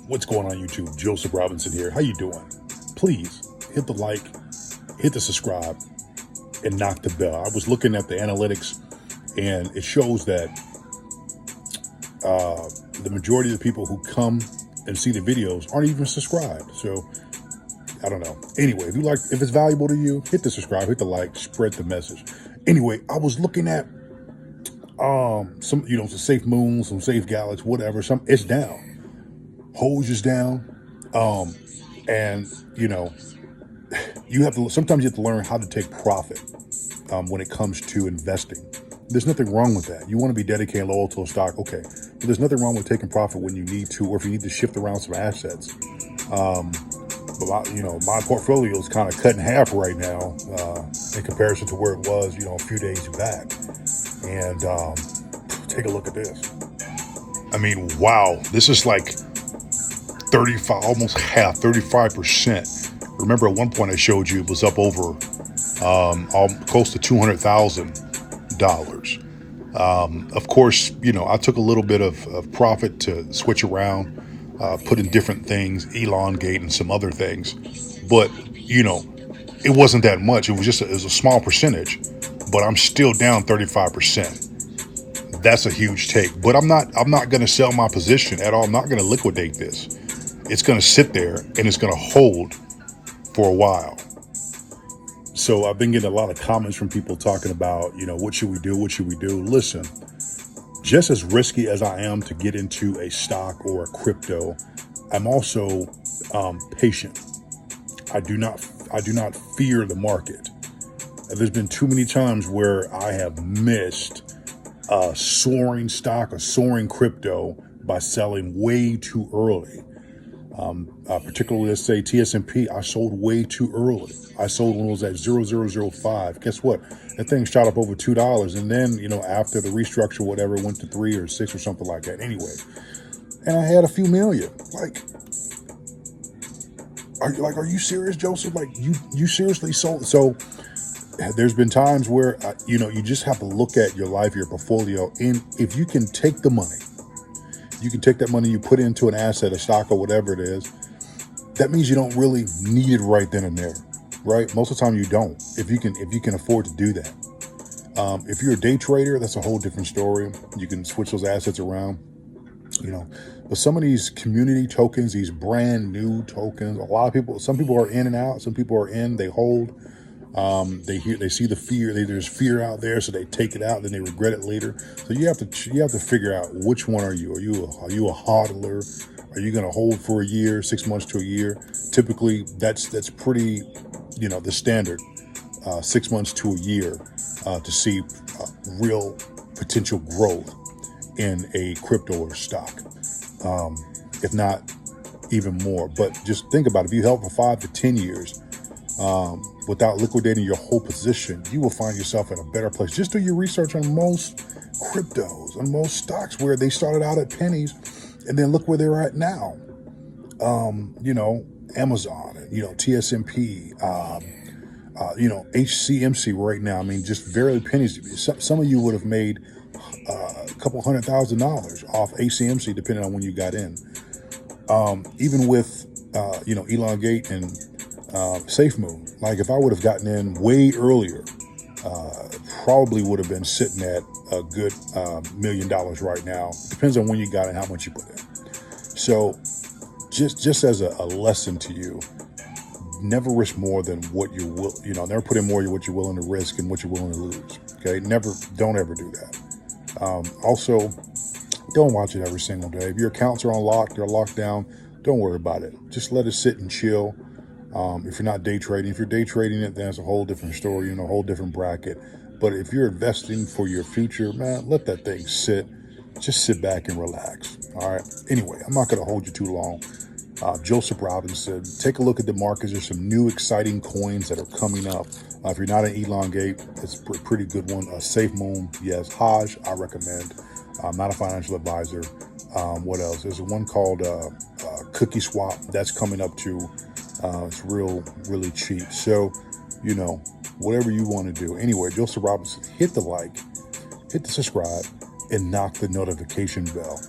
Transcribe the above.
What's going on YouTube? Joseph Robinson here. How you doing? Please hit the like, hit the subscribe, and knock the bell. I was looking at the analytics, and it shows that the majority of the people who come and see the videos aren't even subscribed. So I don't know. Anyway, if it's valuable to you, hit the subscribe, hit the like, spread the message. Anyway, I was looking at some safe moons, some safe galaxies, whatever. It's down. Hose is down. And sometimes you have to learn how to take profit when it comes to investing. There's nothing wrong with that. You want to be dedicated, loyal to a stock, okay. But there's nothing wrong with taking profit when you need to, or if you need to shift around some assets. But my portfolio is kind of cut in half right now in comparison to where it was, a few days back. And take a look at this. I mean, wow, this is like 35, almost half, 35%. Remember, at one point I showed you it was up over close to $200,000. Of course, I took a little bit of profit to switch around, put in different things, elongate and some other things. But, it wasn't that much. It was a small percentage, but I'm still down 35%. That's a huge take. But I'm not going to sell my position at all. I'm not going to liquidate this. It's going to sit there and it's going to hold for a while. So I've been getting a lot of comments from people talking about, what should we do? What should we do? Listen, just as risky as I am to get into a stock or a crypto, I'm also patient. I do not fear the market. There's been too many times where I have missed a soaring stock, a soaring crypto by selling way too early. Particularly, let's say TSMP, I sold way too early. I sold when it was at 0005. Guess what? That thing shot up over $2. And then, after the restructure, whatever, it went to 3 or 6 or something like that. Anyway, and I had a few million. Are you serious, Joseph? You seriously sold? So there's been times where, you just have to look at your life, your portfolio. And if you can take the money, you can take that money you put into an asset, a stock or whatever it is, that means you don't really need it right then and there, right? Most of the time you don't, if you can afford to do that. If you're a day trader, that's a whole different story. You can switch those assets around, But some of these community tokens, these brand new tokens, some people are in and out, some people are in, they hold. They see the fear. There's fear out there, so they take it out, then they regret it later. So you have to figure out which one are you. Are you a hodler? Are you going to hold for a year, 6 months to a year? Typically, that's pretty, the standard, 6 months to a year to see real potential growth in a crypto or stock, if not even more. But just think about it. If you held for 5 to 10 years. Without liquidating your whole position, you will find yourself in a better place. Just do your research on most cryptos, on most stocks where they started out at pennies, and then look where they're at now. Amazon, TSMP, HCMC right now. I mean, just barely pennies. Some of you would have made a couple $100,000 off HCMC, depending on when you got in. Even with elongate and Safe Moon. Like if I would have gotten in way earlier, probably would have been sitting at a good $1 million right now. Depends on when you got in, how much you put in. So just as a lesson to you, never risk more than what you will, never put in more than what you're willing to risk and what you're willing to lose. Okay. Don't ever do that. Also, don't watch it every single day. If your accounts are unlocked, they're locked down, don't worry about it. Just let it sit and chill. If you're not day trading, if you're day trading it, then it's a whole different story, a whole different bracket. But if you're investing for your future, man, let that thing sit. Just sit back and relax. All right. Anyway, I'm not going to hold you too long. Joseph Robinson, take a look at the markets. There's some new exciting coins that are coming up. If you're not an elongate, it's a pretty good one. Safe Moon, yes. Haj, I recommend. I'm not a financial advisor. What else? There's one called Cookie Swap that's coming up too. It's really cheap. So, whatever you want to do. Anyway, Joseph Robinson, hit the like, hit the subscribe, and knock the notification bell.